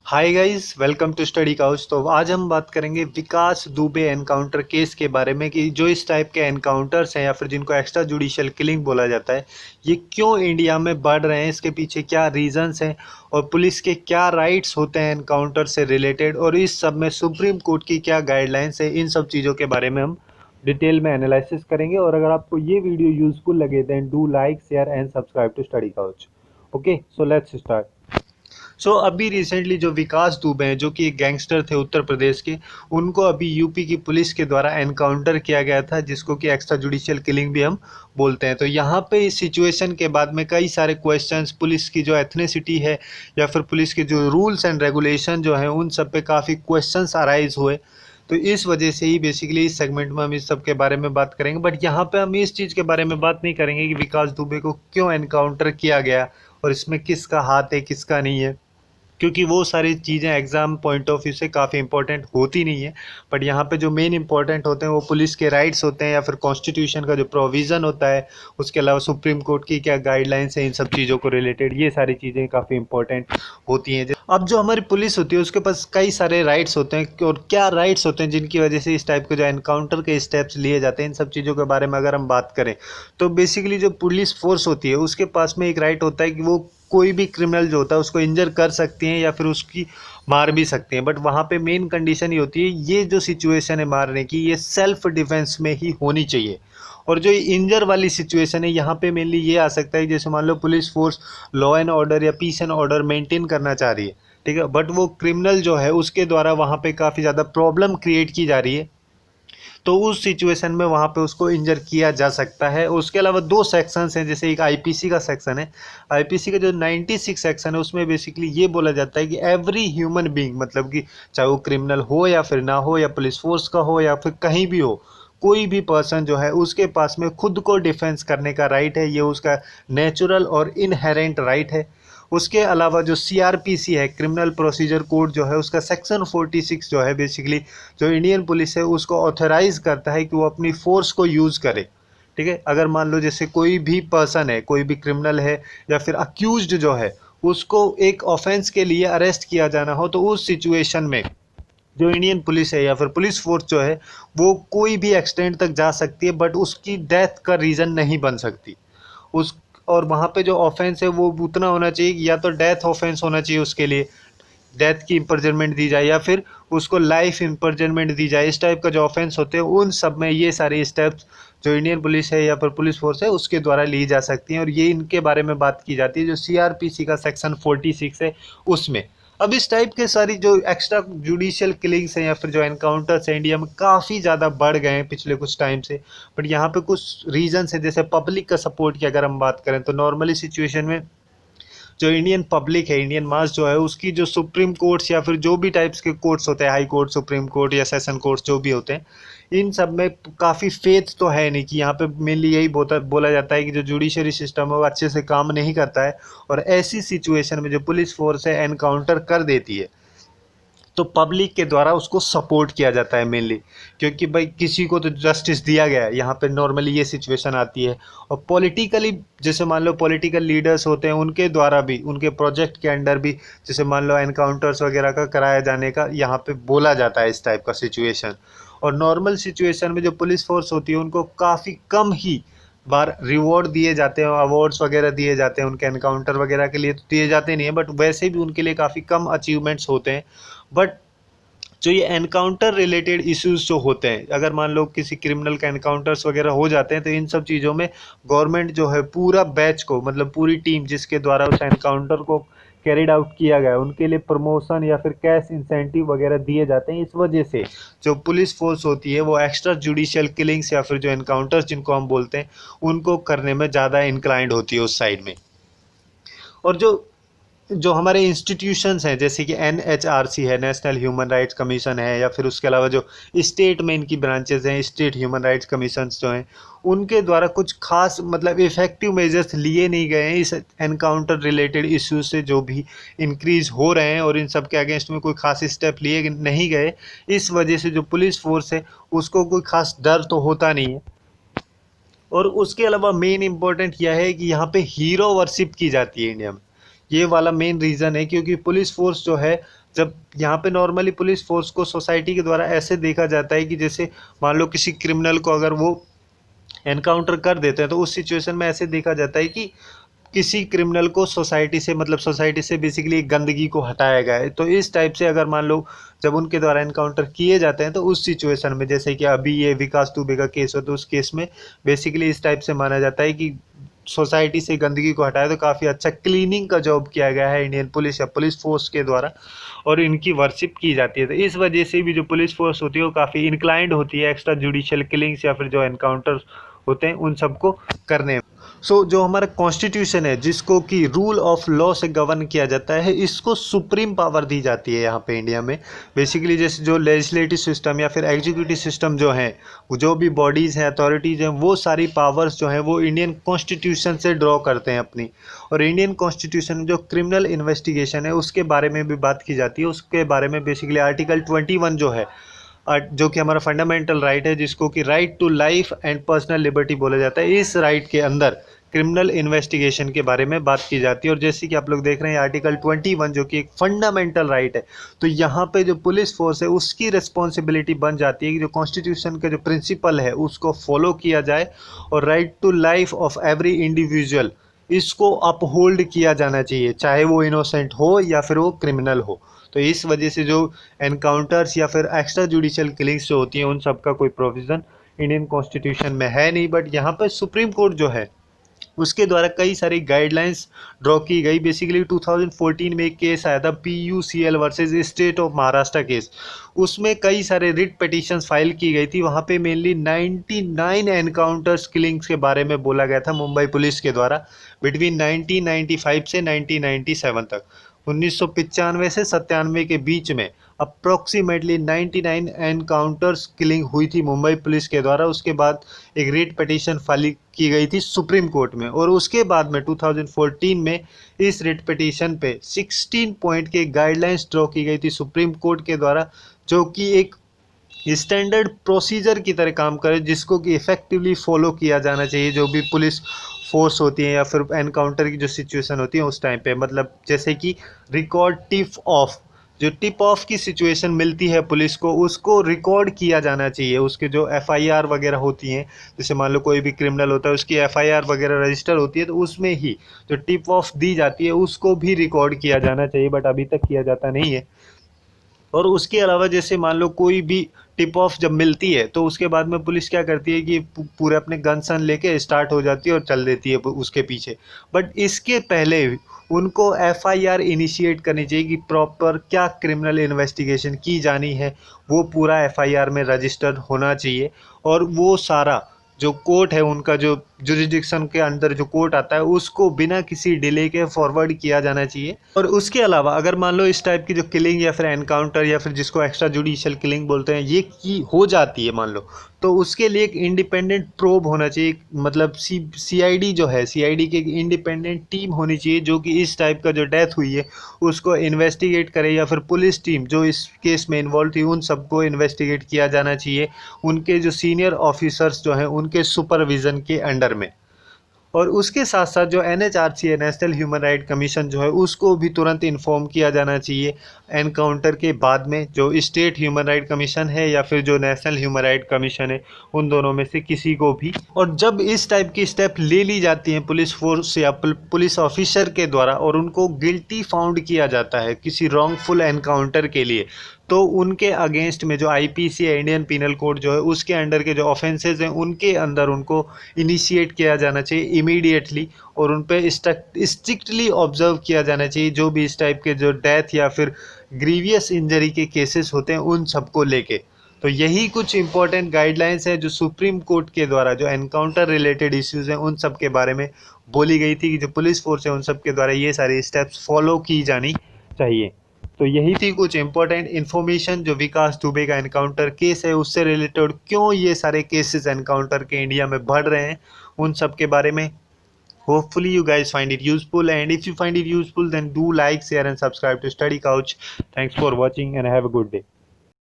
Hi guys, welcome to Study Couch. तो आज हम बात करेंगे विकास दुबे एनकाउंटर केस के बारे में कि जो इस टाइप के एनकाउंटर्स हैं या फिर जिनको एक्स्ट्रा जुडिशियल किलिंग बोला जाता है, ये क्यों इंडिया में बढ़ रहे हैं, इसके पीछे क्या रीजंस हैं और पुलिस के क्या राइट्स होते हैं एनकाउंटर से रिलेटेड, और इस सब में सुप्रीम कोर्ट की क्या गाइडलाइंस है। इन सब चीज़ों के बारे में हम डिटेल में एनालिसिस करेंगे। और अगर आपको ये वीडियो यूजफुल लगे then do like, share and subscribe to Study Couch. Okay, so let's start. अभी रिसेंटली जो विकास दुबे हैं, जो कि एक गैंगस्टर थे उत्तर प्रदेश के, उनको अभी यूपी की पुलिस के द्वारा एनकाउंटर किया गया था, जिसको कि एक्स्ट्रा जुडिशियल किलिंग भी हम बोलते हैं। तो यहाँ पे इस सिचुएशन के बाद में कई सारे क्वेश्चंस, पुलिस की जो एथनिसिटी है या फिर पुलिस के जो रूल्स एंड रेगुलेशन जो हैं, उन सब पे काफ़ी क्वेश्चंस अराइज हुए। तो इस वजह से ही बेसिकली इस सेगमेंट में हम इस सब के बारे में बात करेंगे। बट यहाँ पे हम इस चीज़ के बारे में बात नहीं करेंगे कि विकास दुबे को क्यों एनकाउंटर किया गया और इसमें किसका हाथ है किसका नहीं है, क्योंकि वो सारी चीज़ें एग्ज़ाम पॉइंट ऑफ व्यू से काफ़ी इंपॉर्टेंट होती नहीं है। बट यहाँ पे जो मेन इंपॉर्टेंट होते हैं वो पुलिस के राइट्स होते हैं या फिर कॉन्स्टिट्यूशन का जो प्रोविज़न होता है, उसके अलावा सुप्रीम कोर्ट की क्या गाइडलाइंस है इन सब चीज़ों को रिलेटेड, ये सारी चीज़ें काफ़ी इंपॉर्टेंट होती हैं। अब जो हमारी पुलिस होती है उसके पास कई सारे राइट्स होते हैं, और क्या राइट्स होते हैं जिनकी वजह से इस टाइप के जो एनकाउंटर के स्टेप्स लिए जाते हैं, इन सब चीज़ों के बारे में अगर हम बात करें तो बेसिकली जो पुलिस फोर्स होती है उसके पास में एक राइट होता है कि वो कोई भी क्रिमिनल जो होता है उसको इंजर कर सकती हैं या फिर उसकी मार भी सकती हैं। बट वहाँ पे मेन कंडीशन ये होती है, ये जो सिचुएशन है मारने की, ये सेल्फ डिफेंस में ही होनी चाहिए। और जो इंजर वाली सिचुएशन है यहाँ पे मेनली ये आ सकता है, जैसे मान लो police force law and order या पीस एंड ऑर्डर मेंटेन करना चाह रही है, ठीक है, बट वो क्रिमिनल जो है उसके द्वारा वहाँ पे काफ़ी ज़्यादा प्रॉब्लम क्रिएट की जा रही है, तो उस सिचुएशन में वहाँ पे उसको इंजर किया जा सकता है। उसके अलावा दो सेक्शंस हैं, जैसे एक आईपीसी का सेक्शन है। आईपीसी का जो 96 सेक्शन है उसमें बेसिकली ये बोला जाता है कि एवरी ह्यूमन बीइंग, मतलब कि चाहे वो क्रिमिनल हो या फिर ना हो, या पुलिस फोर्स का हो या फिर कहीं भी हो, कोई भी पर्सन जो है उसके पास में खुद को डिफेंस करने का राइट है। ये उसका नेचुरल और इनहेरेंट राइट है। उसके अलावा जो सीआरपीसी है, क्रिमिनल प्रोसीजर कोड जो है, उसका सेक्शन 46 जो है बेसिकली जो इंडियन पुलिस है उसको ऑथराइज करता है कि वो अपनी फोर्स को यूज़ करे। ठीक है, अगर मान लो जैसे कोई भी पर्सन है, कोई भी क्रिमिनल है या फिर अक्यूज्ड जो है, उसको एक ऑफेंस के लिए अरेस्ट किया जाना हो, तो उस सिचुएशन में जो इंडियन पुलिस है या फिर पुलिस फोर्स जो है वो कोई भी एक्सटेंड तक जा सकती है, बट उसकी डेथ का रीज़न नहीं बन सकती उस। और वहाँ पे जो ऑफेंस है वो उतना होना चाहिए कि या तो डेथ ऑफेंस होना चाहिए, उसके लिए डेथ की इम्परजनमेंट दी जाए या फिर उसको लाइफ इम्परजनमेंट दी जाए। इस टाइप का जो ऑफेंस होते हैं उन सब में ये सारे स्टेप्स जो इंडियन पुलिस है या फिर पुलिस फोर्स है उसके द्वारा ली जा सकती हैं, और ये इनके बारे में बात की जाती है जो सीआरपीसी का सेक्शन 46 है उसमें। अब इस टाइप के सारी जो एक्स्ट्रा जुडिशियल किलिंग्स हैं या फिर जो एनकाउंटर्स हैं इंडिया में काफ़ी ज़्यादा बढ़ गए हैं पिछले कुछ टाइम से। बट यहाँ पे कुछ रीजंस है, जैसे पब्लिक का सपोर्ट की अगर हम बात करें तो नॉर्मली सिचुएशन में जो इंडियन पब्लिक है, इंडियन मास जो है, उसकी जो सुप्रीम कोर्ट्स या फिर जो भी टाइप्स के कोर्ट्स होते हैं, हाई कोर्ट, सुप्रीम कोर्ट या सेशन कोर्ट्स जो भी होते हैं, इन सब में काफ़ी फेथ तो है नहीं। कि यहाँ पे मेनली यही बोला जाता है कि जो जुडिशरी सिस्टम है वो अच्छे से काम नहीं करता है, और ऐसी सिचुएशन में जो पुलिस फोर्स है एनकाउंटर कर देती है तो पब्लिक के द्वारा उसको सपोर्ट किया जाता है मेनली, क्योंकि भाई किसी को तो जस्टिस दिया गया है। यहाँ पे नॉर्मली ये सिचुएशन आती है। और पॉलिटिकली जैसे मान लो पॉलिटिकल लीडर्स होते हैं, उनके द्वारा भी, उनके प्रोजेक्ट के अंडर भी, जैसे मान लो एनकाउंटर्स वगैरह का कराया जाने का यहाँ पे बोला जाता है, इस टाइप का सिचुएशन। और नॉर्मल सिचुएशन में जो पुलिस फोर्स होती है उनको काफ़ी कम ही बार रिवॉर्ड दिए जाते हैं, अवार्ड्स वगैरह दिए जाते हैं। उनके एनकाउंटर वगैरह के लिए तो दिए जाते नहीं हैं, बट वैसे भी उनके लिए काफ़ी कम अचीवमेंट्स होते हैं। बट जो ये एनकाउंटर रिलेटेड इश्यूज जो होते हैं, अगर मान लो किसी क्रिमिनल का एनकाउंटर्स वगैरह हो जाते हैं, तो इन सब चीज़ों में गवर्नमेंट जो है पूरा बैच को, मतलब पूरी टीम जिसके द्वारा उस एनकाउंटर को कैरिड आउट किया गया, उनके लिए प्रमोशन या फिर कैश इंसेंटिव वगैरह दिए जाते हैं। इस वजह से जो पुलिस फोर्स होती है वो एक्स्ट्रा जुडिशियल किलिंग्स या फिर जो एनकाउंटर्स जिनको हम बोलते हैं उनको करने में ज़्यादा इंक्लाइंड होती है उस साइड में। और जो जो हमारे इंस्टीट्यूशंस हैं, जैसे कि एनएचआरसी है, नेशनल ह्यूमन राइट्स कमीशन है, या फिर उसके अलावा जो स्टेट में इनकी ब्रांचेस हैं, स्टेट ह्यूमन राइट्स कमीशंस जो हैं, उनके द्वारा कुछ खास मतलब इफ़ेक्टिव मेजर्स लिए नहीं गए हैं इस एनकाउंटर रिलेटेड इश्यूज से जो भी इंक्रीज़ हो रहे हैं, और इन सब के अगेंस्ट में कोई खास स्टेप लिए नहीं गए। इस वजह से जो पुलिस फोर्स है उसको कोई खास डर तो होता नहीं है। और उसके अलावा मेन इम्पोर्टेंट यह है कि यहाँ पे हीरो वर्शिप की जाती है इंडिया में। ये वाला मेन रीज़न है, क्योंकि पुलिस फोर्स जो है जब यहाँ पे नॉर्मली पुलिस फोर्स को सोसाइटी के द्वारा ऐसे देखा जाता है कि जैसे मान लो किसी क्रिमिनल को अगर वो एनकाउंटर कर देते हैं तो उस सिचुएशन में ऐसे देखा जाता है कि किसी क्रिमिनल को सोसाइटी से मतलब सोसाइटी से बेसिकली गंदगी को हटाया गया है। तो इस टाइप से अगर मान लो जब उनके द्वारा एनकाउंटर किए जाते हैं तो उस सिचुएशन में जैसे कि अभी ये विकास दुबे का केस हो तो उस केस में बेसिकली इस टाइप से माना जाता है कि सोसाइटी से गंदगी को हटाया तो काफ़ी अच्छा क्लीनिंग का जॉब किया गया है इंडियन पुलिस या पुलिस फोर्स के द्वारा और इनकी वर्शिप की जाती है। तो इस वजह से भी जो पुलिस फोर्स होती है वो काफ़ी इंक्लाइंड होती है एक्स्ट्रा जुडिशियल किलिंग्स या फिर जो एनकाउंटर होते हैं उन सबको करने में। जो हमारा कॉन्स्टिट्यूशन है जिसको कि रूल ऑफ लॉ से गवर्न किया जाता है इसको सुप्रीम पावर दी जाती है यहाँ पे इंडिया में। बेसिकली जैसे जो लेजिस्लेटिव सिस्टम या फिर एग्जीक्यूटिव सिस्टम जो है जो भी बॉडीज़ हैं अथॉरिटीज़ हैं वो सारी पावर्स जो हैं वो इंडियन कॉन्स्टिट्यूशन से ड्रॉ करते हैं अपनी। और इंडियन कॉन्स्टिट्यूशन में जो क्रिमिनल इन्वेस्टिगेशन है उसके बारे में भी बात की जाती है। उसके बारे में बेसिकली आर्टिकल 21 जो है जो कि हमारा फंडामेंटल राइट है जिसको कि right to life and personal liberty बोला जाता है, इस राइट के अंदर क्रिमिनल इन्वेस्टिगेशन के बारे में बात की जाती है। और जैसे कि आप लोग देख रहे हैं आर्टिकल 21 जो कि एक फंडामेंटल राइट है, तो यहाँ पे जो पुलिस फोर्स है उसकी रिस्पॉन्सिबिलिटी बन जाती है कि जो कॉन्स्टिट्यूशन का जो प्रिंसिपल है उसको फॉलो किया जाए और right to life of every individual इसको अपहोल्ड किया जाना चाहिए, चाहे वो इनोसेंट हो या फिर वो क्रिमिनल हो। तो इस वजह से जो एनकाउंटर्स या फिर एक्स्ट्रा जुडिशियल किलिंग्स जो होती हैं उन सब का कोई प्रोविज़न इंडियन कॉन्स्टिट्यूशन में है नहीं। बट यहाँ पर सुप्रीम कोर्ट जो है उसके द्वारा कई सारी गाइडलाइंस ड्रॉ की गई। बेसिकली 2014 में एक केस आया था PUCL versus state of Maharashtra case, उसमें कई सारे रिट पिटीशंस फाइल की गई थी। वहाँ पे मेनली 99 एनकाउंटर्स किलिंग्स के बारे में बोला गया था मुंबई पुलिस के द्वारा बिटवीन 1995 से 1997 तक। 1995 से 97 के बीच में अप्रॉक्सीमेटली 99 एनकाउंटर्स किलिंग हुई थी मुंबई पुलिस के द्वारा। उसके बाद एक रिट पिटीशन फाइल की गई थी सुप्रीम कोर्ट में और उसके बाद में 2014 में इस रिट पिटीशन पे 16 पॉइंट के गाइडलाइंस ड्रॉ की गई थी सुप्रीम कोर्ट के द्वारा, जो कि एक स्टैंडर्ड प्रोसीजर की तरह काम करे जिसको कि इफेक्टिवली फॉलो किया जाना चाहिए जो भी पुलिस फोर्स होती है या फिर एनकाउंटर की जो सिचुएशन होती है उस टाइम पे। मतलब जैसे कि रिकॉर्ड टिप ऑफ, जो टिप ऑफ की सिचुएशन मिलती है पुलिस को उसको रिकॉर्ड किया जाना चाहिए। उसके जो FIR वगैरह होती हैं, जैसे मान लो कोई भी क्रिमिनल होता है उसकी FIR वगैरह रजिस्टर होती है तो उसमें ही जो टिप ऑफ दी जाती है उसको भी रिकॉर्ड किया जाना चाहिए, बट अभी तक किया जाता नहीं है। और उसके अलावा जैसे मान लो कोई भी टिप ऑफ जब मिलती है तो उसके बाद में पुलिस क्या करती है कि पूरे अपने गन सन लेके स्टार्ट हो जाती है और चल देती है उसके पीछे। बट इसके पहले उनको FIR इनिशिएट करनी चाहिए कि प्रॉपर क्या क्रिमिनल इन्वेस्टिगेशन की जानी है वो पूरा FIR में रजिस्टर्ड होना चाहिए। और वो सारा जो कोर्ट है उनका जो जुरिडिक्शन के अंदर जो कोर्ट आता है उसको बिना किसी डिले के फॉरवर्ड किया जाना चाहिए। और उसके अलावा अगर मान लो इस टाइप की जो किलिंग या फिर एनकाउंटर या फिर जिसको एक्स्ट्रा जुडिशियल किलिंग बोलते हैं ये की हो जाती है मान लो, तो उसके लिए एक इंडिपेंडेंट प्रोब होना चाहिए। मतलब CID जो है, CID की एक इंडिपेंडेंट टीम होनी चाहिए जो कि इस टाइप का जो डेथ हुई है उसको इन्वेस्टिगेट करे, या फिर पुलिस टीम जो इस केस में इन्वॉल्व थी उन सबको इन्वेस्टिगेट किया जाना चाहिए उनके जो सीनियर ऑफिसर्स जो हैं उनके सुपरविज़न के अंडर में। और उसके साथ साथ जो NHRC है, नेशनल ह्यूमन राइट कमीशन जो है उसको भी तुरंत इन्फॉर्म किया जाना चाहिए एनकाउंटर के बाद में। जो स्टेट ह्यूमन राइट कमीशन है या फिर जो नेशनल ह्यूमन राइट कमीशन है उन दोनों में से किसी को भी। और जब इस टाइप की स्टेप ले ली जाती हैं पुलिस फोर्स या पुलिस ऑफिसर के द्वारा और उनको गिल्टी फाउंड किया जाता है किसी रॉन्गफुल एनकाउंटर के लिए, तो उनके अगेंस्ट में जो IPC है, इंडियन पिनल कोड जो है उसके अंडर के जो ऑफेंसेस हैं उनके अंदर उनको इनिशिएट किया जाना चाहिए इमीडिएटली और उन पे स्ट्रिक्टली ऑब्जर्व किया जाना चाहिए जो भी इस टाइप के जो डेथ या फिर ग्रीवियस इंजरी के केसेस होते हैं उन सबको लेके। तो यही कुछ इंपॉर्टेंट गाइडलाइंस है जो सुप्रीम कोर्ट के द्वारा जो एनकाउंटर रिलेटेड इश्यूज़ हैं उन सब के बारे में बोली गई थी कि जो पुलिस फोर्स है उन सब के द्वारा ये सारे स्टेप्स फॉलो की जानी चाहिए। तो यही थी कुछ इंपॉर्टेंट इन्फॉर्मेशन जो विकास दुबे का एनकाउंटर केस है उससे रिलेटेड, क्यों ये सारे केसेस एनकाउंटर के इंडिया में बढ़ रहे हैं उन सब के बारे में। Hopefully you guys find it useful, and if you find it useful then do like, share and subscribe to Study Couch. Thanks for watching and have a good day.